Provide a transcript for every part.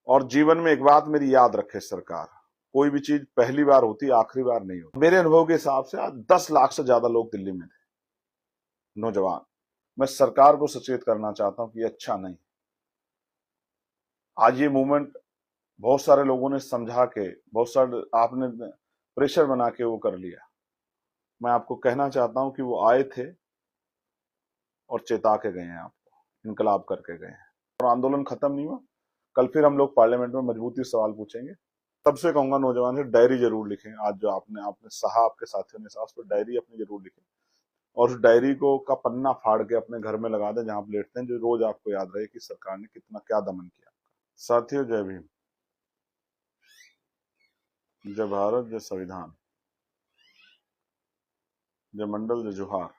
और जीवन में एक बात मेरी याद रखे सरकार, कोई भी चीज पहली बार होती, आखिरी बार नहीं होती। मेरे अनुभव के हिसाब से आज 10 लाख से ज्यादा लोग दिल्ली में थे, नौजवान। मैं सरकार को सचेत करना चाहता हूं कि अच्छा नहीं। आज ये मूवमेंट बहुत सारे लोगों ने समझा के, बहुत सारे आपने प्रेशर बना के वो कर लिया। मैं आपको कहना चाहता हूं कि वो आए थे और चेता के गए हैं, आपको इनकलाब करके गए हैं, और आंदोलन खत्म नहीं हुआ। कल फिर हम लोग पार्लियामेंट में मजबूती से सवाल पूछेंगे। तब से कहूंगा नौजवान से डायरी जरूर लिखें। आज जो आपने आपने सहा, आपके साथियों ने सहा, उस पर डायरी अपनी जरूर लिखें, और उस डायरी को का पन्ना फाड़ के अपने घर में लगा दें जहां आप लेटते हैं, जो रोज आपको याद रहे कि सरकार ने कितना क्या दमन किया। साथियों, जय भीम, जय भारत, जय संविधान, जय मंडल, जय जोहार,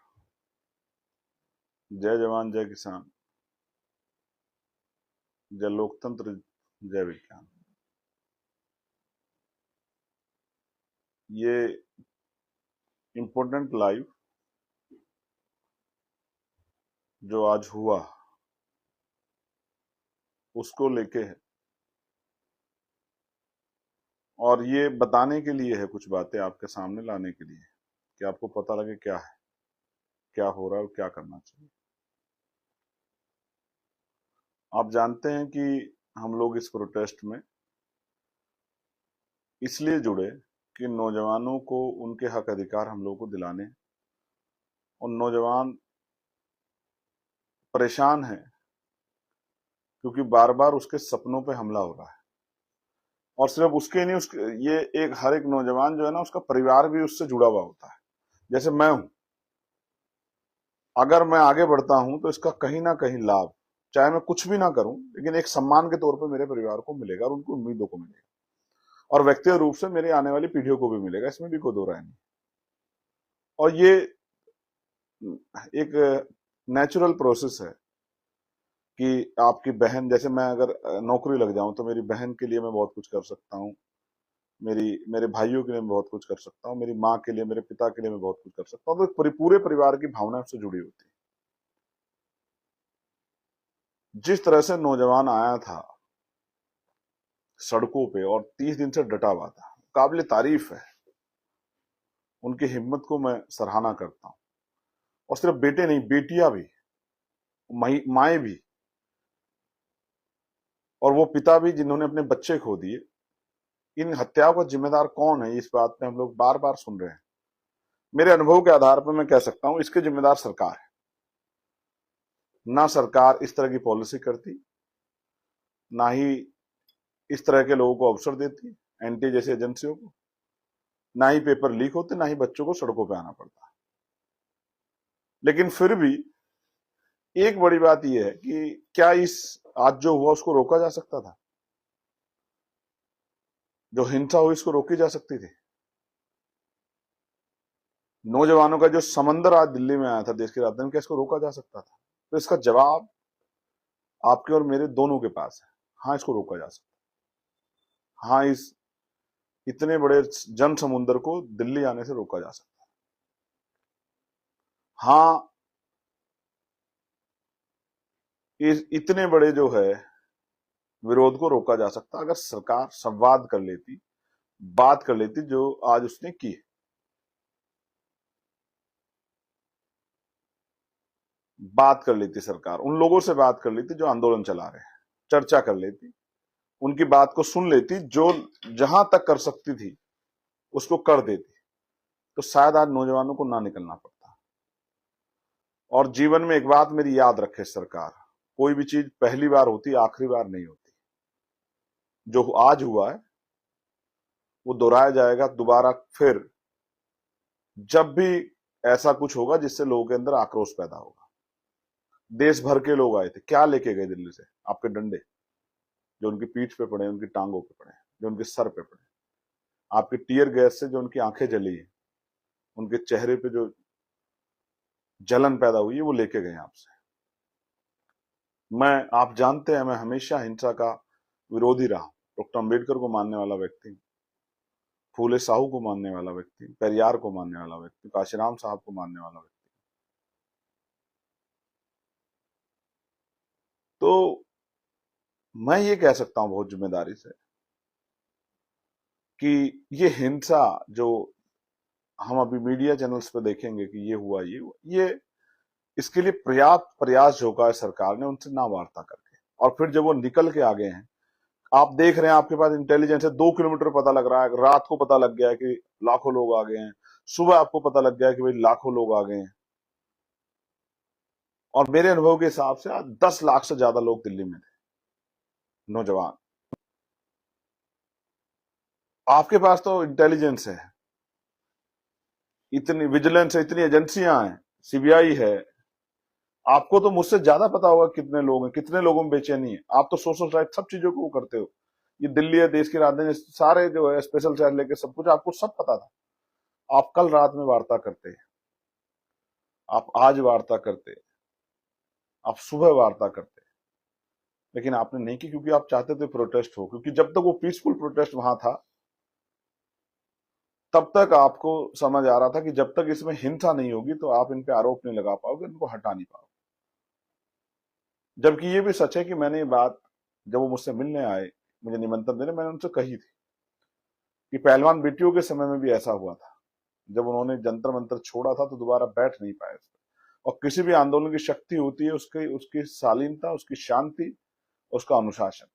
जय जवान, जय किसान, जय लोकतंत्र, जय विज्ञान। ये इम्पोर्टेंट लाइव जो आज हुआ उसको लेके है, और ये बताने के लिए है, कुछ बातें आपके सामने लाने के लिए कि आपको पता लगे क्या है, क्या हो रहा है और क्या करना चाहिए। आप जानते हैं कि हम लोग इस प्रोटेस्ट में इसलिए जुड़े कि नौजवानों को उनके हक अधिकार हम लोग को दिलाने, और नौजवान परेशान है क्योंकि बार बार उसके सपनों पे हमला हो रहा है। और सिर्फ उसके नहीं, उसके ये एक हर एक नौजवान जो है ना, उसका परिवार भी उससे जुड़ा हुआ होता है। जैसे मैं हूं, अगर मैं आगे बढ़ता हूं तो इसका कहीं ना कहीं लाभ, चाहे मैं कुछ भी ना करूं, लेकिन एक सम्मान के तौर पर मेरे परिवार को मिलेगा और उनकी उम्मीदों को मिलेगा, और व्यक्तिगत रूप से मेरे आने वाली पीढ़ियों को भी मिलेगा। इसमें भी कोई दो राय नहीं। और ये एक नेचुरल प्रोसेस है कि आपकी बहन, जैसे मैं अगर नौकरी लग जाऊं तो मेरी बहन के लिए मैं बहुत कुछ कर सकता हूं, मेरे भाइयों के लिए मैं बहुत कुछ कर सकता हूं, मेरी माँ के लिए, मेरे पिता के लिए मैं बहुत कुछ कर सकता हूं। तो पूरे परिवार की भावना उससे जुड़ी होती है। जिस तरह से नौजवान आया था सड़कों पे और 30 दिन से डटा हुआ था, काबिल तारीफ है। उनकी हिम्मत को मैं सराहना करता हूं। और सिर्फ बेटे नहीं, बेटियां भी, माएँ भी, और वो पिता भी जिन्होंने अपने बच्चे खो दिए। इन हत्याओं का जिम्मेदार कौन है, इस बात पे हम लोग बार बार सुन रहे हैं। मेरे अनुभव के आधार पर मैं कह सकता हूं, इसके जिम्मेदार सरकार है। ना सरकार इस तरह की पॉलिसी करती, ना ही इस तरह के लोगों को अवसर देती, एनटीए जैसी एजेंसियों को, ना ही पेपर लीक होते, ना ही बच्चों को सड़कों पर आना पड़ता। लेकिन फिर भी एक बड़ी बात यह है कि क्या इस आज जो हुआ उसको रोका जा सकता था? जो हिंसा हुई इसको रोकी जा सकती थी? नौजवानों का जो समंदर आज दिल्ली में आया था देश की राजधानी, क्या इसको रोका जा सकता था? तो इसका जवाब आपके और मेरे दोनों के पास है। हाँ, इसको रोका जा सकता। हाँ, इस इतने बड़े जन समुद्र को दिल्ली आने से रोका जा सकता। हाँ, इस इतने बड़े जो है विरोध को रोका जा सकता अगर सरकार संवाद कर लेती, बात कर लेती, जो आज उसने की। बात कर लेती सरकार, उन लोगों से बात कर लेती जो आंदोलन चला रहे हैं, चर्चा कर लेती, उनकी बात को सुन लेती, जो जहां तक कर सकती थी उसको कर देती, तो शायद आज नौजवानों को ना निकलना पड़ता। और जीवन में एक बात मेरी याद रखे सरकार, कोई भी चीज पहली बार होती, आखिरी बार नहीं होती। जो आज हुआ है वो दोहराया जाएगा दोबारा फिर, जब भी ऐसा कुछ होगा जिससे लोगों के अंदर आक्रोश पैदा होगा। देश भर के लोग आए थे, क्या लेके गए दिल्ली से? आपके डंडे, जो उनकी पीठ पे पड़े, उनकी टांगों पे पड़े, जो उनके सर पे पड़े। आपके टीयर गैस से जो उनकी आंखें जली, उनके चेहरे पे जो जलन पैदा हुई है, वो लेके गए आपसे। आप जानते हैं, मैं हमेशा हिंसा का विरोधी रहा। डॉक्टर अंबेडकर को मानने वाला व्यक्ति, फूले साहू को मानने वाला व्यक्ति, पेरियार को मानने वाला व्यक्ति, काशीराम साहब को मानने वाला व्यक्ति। तो मैं ये कह सकता हूं बहुत जिम्मेदारी से कि ये हिंसा जो हम अभी मीडिया चैनल्स पे देखेंगे कि ये हुआ ये इसके लिए पर्याप्त प्रयास झोंका है सरकार ने उनसे ना वार्ता करके। और फिर जब वो निकल के आ गए हैं, आप देख रहे हैं, आपके पास इंटेलिजेंस है, 2 किलोमीटर पता लग रहा है, रात को पता लग गया है कि लाखों लोग आ गए हैं, सुबह आपको पता लग गया है कि भाई लाखों लोग आ गए हैं। और मेरे अनुभव के हिसाब से आज 10 लाख से ज्यादा लोग दिल्ली में थे, नौजवान। आपके पास तो इंटेलिजेंस है, इतनी विजिलेंस है, इतनी एजेंसियां हैं, सीबीआई है, आपको तो मुझसे ज्यादा पता होगा कितने लोग हैं, कितने लोगों में बेचैनी है। आप तो सोशल साइट सब चीजों को वो करते हो, ये दिल्ली है, देश की राजधानी, सारे जो है स्पेशल चार्ज लेके सब कुछ आपको सब पता था। आप कल रात में वार्ता करते, आप आज वार्ता करते, आप सुबह वार्ता करते, लेकिन आपने नहीं की क्योंकि आप चाहते थे प्रोटेस्ट हो। क्योंकि जब तक वो पीसफुल प्रोटेस्ट वहां था, तब तक आपको समझ आ रहा था कि जब तक इसमें हिंसा नहीं होगी तो आप इन पे आरोप नहीं लगा पाओगे, इनको हटा नहीं पाओगे। जबकि ये भी सच है कि मैंने ये बात, जब वो मुझसे मिलने आए, मुझे निमंत्रण देने, मैंने उनसे कही थी कि पहलवान बेटियों के समय में भी ऐसा हुआ था। जब उन्होंने जंतर मंतर छोड़ा था तो दोबारा बैठ नहीं पाए उस पर। और किसी भी आंदोलन की शक्ति होती है उसकी उसकी शालीनता, उसकी शांति, उसका अनुशासन।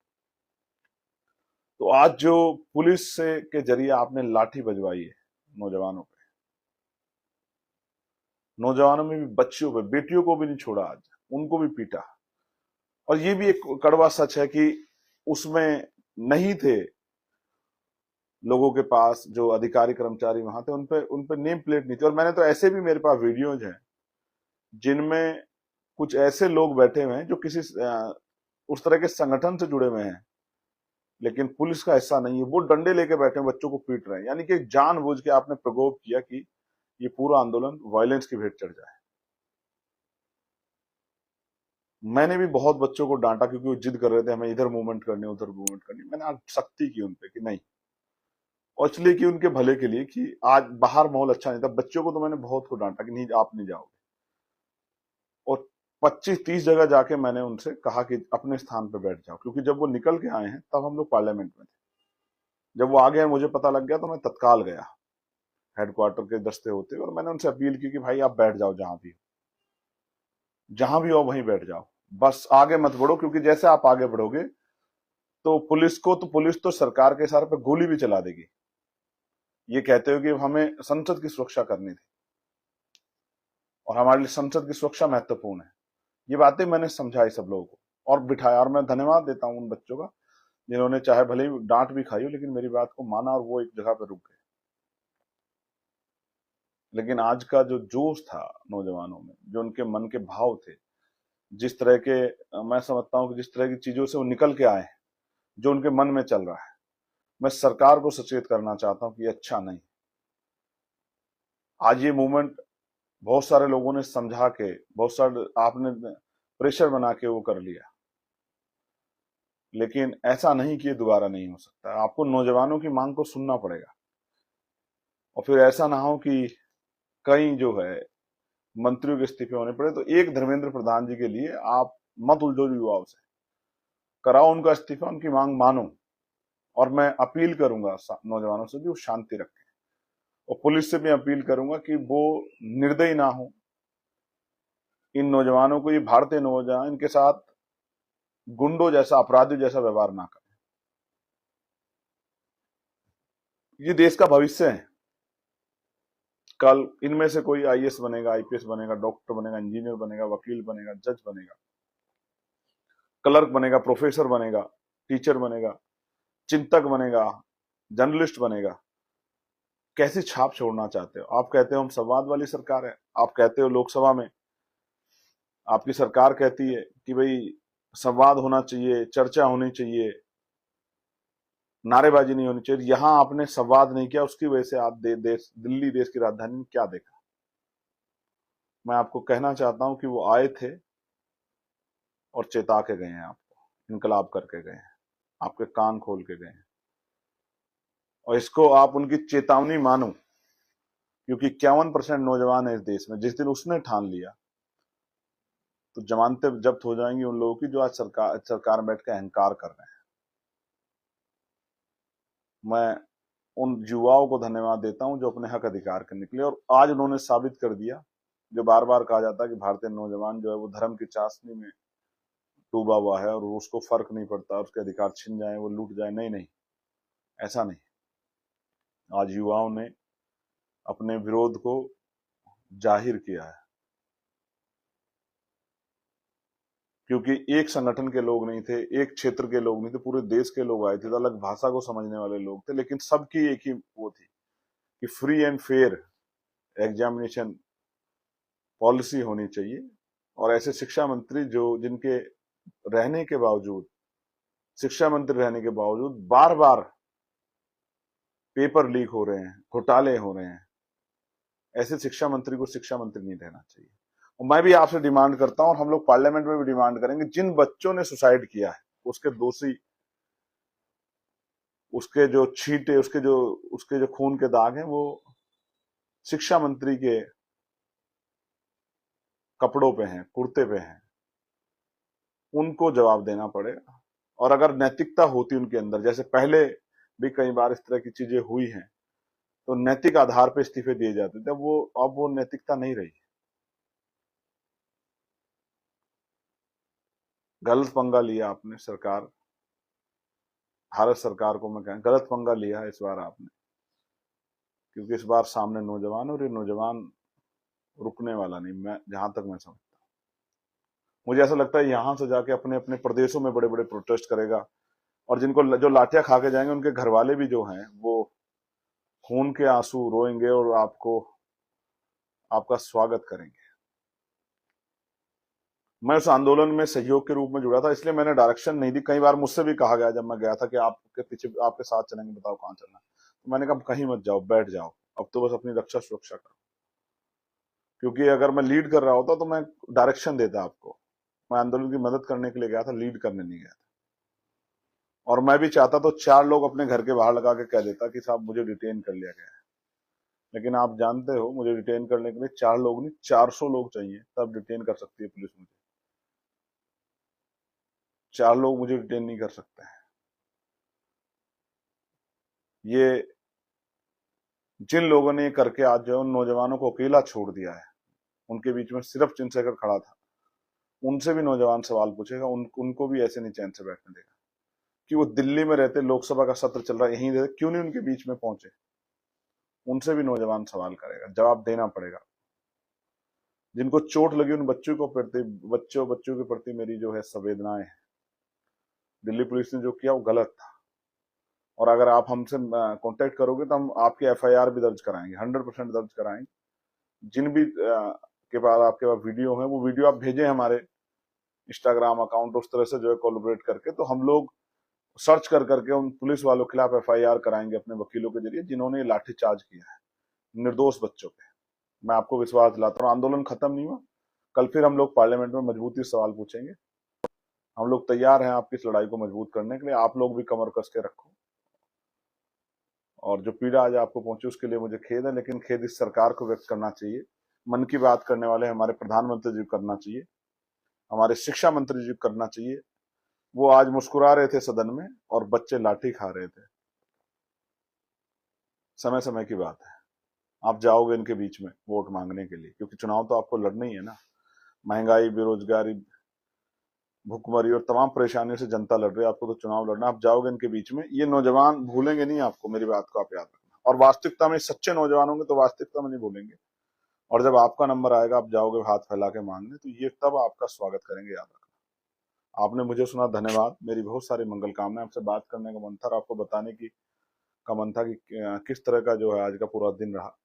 तो आज जो पुलिस से के जरिए आपने लाठी बजवाई है नौजवानों पे, नौजवानों में भी, बच्चियों पे, बेटियों को भी नहीं छोड़ा, आज उनको भी पीटा। और ये भी एक कड़वा सच है कि उसमें नहीं थे लोगों के पास, जो अधिकारी कर्मचारी वहां थे, उन पे नेम प्लेट नहीं थी। और मैंने तो ऐसे भी, मेरे पास वीडियोज हैं जिनमें कुछ ऐसे लोग बैठे हुए हैं जो किसी उस तरह के संगठन से जुड़े हुए हैं, लेकिन पुलिस का हिस्सा नहीं है, वो डंडे लेके बैठे हैं, बच्चों को पीट रहे हैं। यानी कि जानबूझ के आपने प्रकोप किया कि ये पूरा आंदोलन वायलेंस की भेंट चढ़ जाए। मैंने भी बहुत बच्चों को डांटा क्योंकि वो जिद कर रहे थे हमें इधर मूवमेंट करनी, उधर मूवमेंट करनी। मैंने आज सख्ती की उनपे कि नहीं, और इसलिए कि उनके भले के लिए, कि आज बाहर माहौल अच्छा नहीं था। बच्चों को तो मैंने बहुत को डांटा कि नहीं, आप नहीं जाओगे। और 25-30 जगह जाके मैंने उनसे कहा कि अपने स्थान पर बैठ जाओ, क्योंकि जब वो निकल के आए हैं तब हम लोग पार्लियामेंट में थे। जब वो आ गए, मुझे पता लग गया, तो मैं तत्काल गया हेडक्वार्टर के दस्ते होते, और मैंने उनसे अपील की कि भाई आप बैठ जाओ, जहां भी हो वहीं बैठ जाओ, बस आगे मत बढ़ो। क्योंकि जैसे आप आगे बढ़ोगे तो पुलिस तो सरकार के सर पे गोली भी चला देगी। ये कहते हो कि हमें संसद की सुरक्षा करनी थी और हमारे लिए संसद की सुरक्षा महत्वपूर्ण है। ये बातें मैंने समझाई सब लोगों को और बिठाया। और मैं धन्यवाद देता हूं उन बच्चों का जिन्होंने चाहे भले ही डांट भी खाई हो, लेकिन मेरी बात को माना और वो एक जगह पे रुक गए। लेकिन आज का जो जोश था नौजवानों में, जो उनके मन के भाव थे, जिस तरह के, मैं समझता हूं कि जिस तरह की चीजों से वो निकल के आए, जो उनके मन में चल रहा है, मैं सरकार को सचेत करना चाहता हूं कि अच्छा नहीं। आज ये मूवमेंट बहुत सारे लोगों ने समझा के, बहुत सारे आपने प्रेशर बना के वो कर लिया, लेकिन ऐसा नहीं कि ये दोबारा नहीं हो सकता। आपको नौजवानों की मांग को सुनना पड़ेगा। और फिर ऐसा ना हो कि कई जो है मंत्रियों के इस्तीफे होने पड़े। तो एक धर्मेंद्र प्रधान जी के लिए आप मत उलझो युवाओं से, कराओ उनका इस्तीफा, उनकी मांग मानो। और मैं अपील करूंगा नौजवानों से भी वो शांति रखें, और पुलिस से भी अपील करूंगा कि वो निर्दयी ना हो। इन नौजवानों को, ये भारतीय नौजवान, इनके साथ गुंडों जैसा, अपराधियों जैसा व्यवहार ना करें। ये देश का भविष्य है। कल इनमें से कोई आईएएस बनेगा, आईपीएस बनेगा, डॉक्टर बनेगा, इंजीनियर बनेगा, वकील बनेगा, जज बनेगा, क्लर्क बनेगा, प्रोफेसर बनेगा, टीचर बनेगा, चिंतक बनेगा, जर्नलिस्ट बनेगा। कैसी छाप छोड़ना चाहते हो? आप कहते हो हम संवाद वाली सरकार है, आप कहते हो लोकसभा में, आपकी सरकार कहती है कि भाई संवाद होना चाहिए, चर्चा होनी चाहिए, नारेबाजी नहीं होनी चाहिए। यहां आपने संवाद नहीं किया, उसकी वजह से आप दिल्ली देश की राजधानी में क्या देखा? मैं आपको कहना चाहता हूं कि वो आए थे और चेता के गए हैं, आपको इनकलाब करके गए हैं, आपके कान खोल के गए हैं। और इसको आप उनकी चेतावनी मानो, क्योंकि 51% नौजवान है इस देश में। जिस दिन उसने ठान लिया तो जमानतें जब्त हो जाएंगी उन लोगों की जो आज सरकार में बैठ के अहंकार कर रहे हैं। मैं उन युवाओं को धन्यवाद देता हूं जो अपने हक अधिकार के निकले और आज उन्होंने साबित कर दिया। जो बार बार कहा जाता है कि भारतीय नौजवान जो है वो धर्म की चाशनी में डूबा हुआ है और उसको फर्क नहीं पड़ता, उसके अधिकार छिन जाए, वो लूट जाए, नहीं नहीं, ऐसा नहीं। आज युवाओं ने अपने विरोध को जाहिर किया है, क्योंकि एक संगठन के लोग नहीं थे, एक क्षेत्र के लोग नहीं थे, पूरे देश के लोग आए थे, तो अलग भाषा को समझने वाले लोग थे, लेकिन सबकी एक ही वो थी कि free and fair examination policy होनी चाहिए। और ऐसे शिक्षा मंत्री जो जिनके रहने के बावजूद, शिक्षा मंत्री रहने के बावजूद बार बार पेपर लीक हो रहे हैं, घोटाले हो रहे हैं, ऐसे शिक्षा मंत्री को शिक्षा मंत्री नहीं रहना चाहिए। और मैं भी आपसे डिमांड करता हूं और हम लोग पार्लियामेंट में भी डिमांड करेंगे, जिन बच्चों ने सुसाइड किया है उसके दोषी, उसके जो छींटे, उसके जो खून के दाग हैं वो शिक्षा मंत्री के कपड़ों पे हैं, कुर्ते पे हैं, उनको जवाब देना पड़ेगा। और अगर नैतिकता होती उनके अंदर, जैसे पहले भी कई बार इस तरह की चीजें हुई हैं, तो नैतिक आधार पे इस्तीफे दिए जाते थे, अब वो नैतिकता नहीं रही। गलत पंगा लिया आपने सरकार, भारत सरकार को मैं कहूं गलत पंगा लिया है इस बार आपने, क्योंकि इस बार सामने नौजवान, और ये नौजवान रुकने वाला नहीं, मैं जहां तक मैं समझता हूं। मुझे ऐसा लगता है यहां से जाके अपने अपने प्रदेशों में बड़े बड़े प्रोटेस्ट करेगा, और जिनको जो लाठियां खा के जाएंगे उनके घर वाले भी जो हैं वो खून के आंसू रोएंगे और आपका स्वागत करेंगे। मैं उस आंदोलन में सहयोग के रूप में जुड़ा था, इसलिए मैंने डायरेक्शन नहीं दी। कई बार मुझसे भी कहा गया जब मैं गया था कि आपके पीछे, आपके साथ चलेंगे, बताओ कहां चलना है। तो मैंने कहा कहीं मत जाओ, बैठ जाओ, अब तो बस अपनी रक्षा सुरक्षा करो। क्योंकि अगर मैं लीड कर रहा होता तो मैं डायरेक्शन देता आपको। मैं आंदोलन की मदद करने के लिए गया था, लीड करने नहीं गया था। और मैं भी चाहता तो 4 लोग अपने घर के बाहर लगा के कह देता कि साहब मुझे डिटेन कर लिया गया है। लेकिन आप जानते हो मुझे डिटेन करने के लिए 4 लोग नहीं, 400 लोग चाहिए, तब डिटेन कर सकती है पुलिस मुझे। 4 लोग मुझे डिटेन नहीं कर सकते हैं। ये जिन लोगों ने ये करके आज जो उन नौजवानों को अकेला छोड़ दिया है, उनके बीच में सिर्फ चंद्रशेखर खड़ा था, उनसे भी नौजवान सवाल पूछेगा, उनको भी ऐसे नहीं चैन से बैठने देगा कि वो दिल्ली में रहते, लोकसभा का सत्र चल रहा है, यहीं रहते, क्यों नहीं उनके बीच में पहुंचे। उनसे भी नौजवान सवाल करेगा, जवाब देना पड़ेगा। जिनको चोट लगी उन बच्चों के प्रति मेरी जो है संवेदनाएं है। दिल्ली पुलिस ने जो किया वो गलत था, और अगर आप हमसे कांटेक्ट करोगे तो हम आपकी एफआईआर भी दर्ज कराएंगे, 100% दर्ज कराएंगे। जिन भी के पास आपके पास वीडियो है, वो वीडियो आप भेजें हमारे इंस्टाग्राम अकाउंट, उस तरह से जो है कोलैबोरेट करके, तो हम लोग सर्च कर करके उन पुलिस वालों के खिलाफ एफआईआर कराएंगे अपने वकीलों के जरिए, जिन्होंने लाठीचार्ज किया है निर्दोष बच्चों पे। मैं आपको विश्वास दिलाता हूँ, आंदोलन खत्म नहीं हुआ। कल फिर हम लोग पार्लियामेंट में मजबूती से सवाल पूछेंगे। हम लोग तैयार हैं आपकी इस लड़ाई को मजबूत करने के लिए। आप लोग भी कमर कस के रखो। और जो पीड़ा आज आपको पहुंची उसके लिए मुझे खेद है, लेकिन खेद इस सरकार को व्यक्त करना चाहिए। मन की बात करने वाले हमारे प्रधानमंत्री जी को करना चाहिए, हमारे शिक्षा मंत्री जी को करना चाहिए। वो आज मुस्कुरा रहे थे सदन में और बच्चे लाठी खा रहे थे। समय समय की बात है, आप जाओगे इनके बीच में वोट मांगने के लिए, क्योंकि चुनाव तो आपको लड़ना ही है ना। महंगाई, बेरोजगारी, भुखमरी और तमाम परेशानियों से जनता लड़ रही है, आपको तो चुनाव लड़ना। आप जाओगे इनके बीच में, ये नौजवान भूलेंगे नहीं आपको, मेरी बात को आप याद रखना। और वास्तविकता में सच्चे नौजवान होंगे तो वास्तविकता में नहीं भूलेंगे। और जब आपका नंबर आएगा, आप जाओगे हाथ फैला के मांगने, तो ये तब आपका स्वागत करेंगे, याद रखना। आपने मुझे सुना, धन्यवाद। मेरी बहुत सारी मंगल कामनाएं। आपसे बात करने का मन था और आपको बताने की का मन था कि किस तरह का जो है आज का पूरा दिन रहा।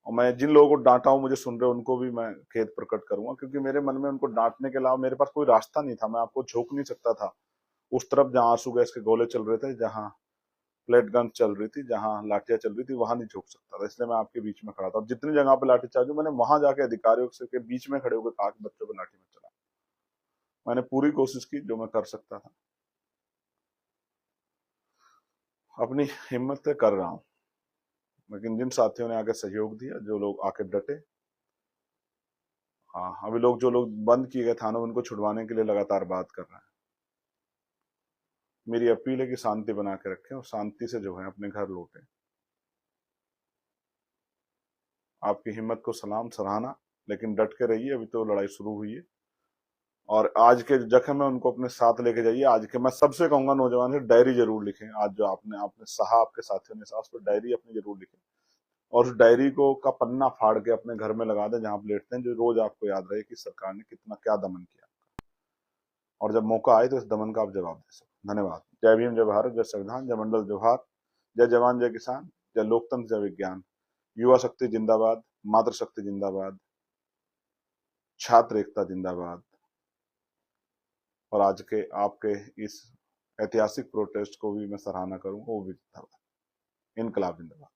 और मैं जिन लोगों को डांटा हूं, मुझे सुन रहे हो, उनको भी मैं खेद प्रकट करूंगा, क्योंकि मेरे मन में उनको डांटने के अलावा मेरे पास कोई रास्ता नहीं था। मैं आपको झोंक नहीं सकता था उस तरफ जहां आंसू गैस के गोले चल रहे थे, जहां प्लेट गन चल रही थी, जहां लाठियां चल रही थी, वहां नहीं झोंक सकता था। इसलिए मैं आपके बीच में खड़ा था। जितनी जगह पे लाठीचार्ज हुई, मैंने वहां जाके अधिकारियों के बीच में खड़े होकर कहा कि बच्चों को लाठी मत चला। मैंने पूरी कोशिश की जो मैं कर सकता था, अपनी हिम्मत से कर रहा हूं। लेकिन जिन साथियों ने आके सहयोग दिया, जो लोग आके डटे, हाँ, अभी लोग जो लोग बंद किए गए थानों उनको छुड़वाने के लिए लगातार बात कर रहे हैं। मेरी अपील है कि शांति बना के रखें और शांति से जो है अपने घर लौटें। आपकी हिम्मत को सलाम, सराहना, लेकिन डट के रहिए, अभी तो लड़ाई शुरू हुई है। और आज के जख्म है उनको अपने साथ लेके जाइए। आज के मैं सबसे कहूंगा नौजवान से डायरी जरूर लिखें। आज जो आपने आपने सहा, आपके साथियों ने सहा, उस पर डायरी अपनी जरूर लिखें और उस डायरी को का पन्ना फाड़ के अपने घर में लगा दें जहां आप लेटते हैं, जो रोज आपको याद रहे कि सरकार ने कितना क्या दमन किया, और जब मौका आए तो इस दमन का आप जवाब दे सकें। धन्यवाद। जय भीम, जय भारत, जय संविधान, जय मंडल, जय भारत, जय जवान, जय किसान, जय लोकतंत्र, जय विज्ञान। युवा शक्ति जिंदाबाद, मातृशक्ति जिंदाबाद, छात्र एकता जिंदाबाद। और आज के आपके इस ऐतिहासिक प्रोटेस्ट को भी मैं सराहना करूंगा, वो भी जिंदाबाद। इनकलाब जिंदाबाद।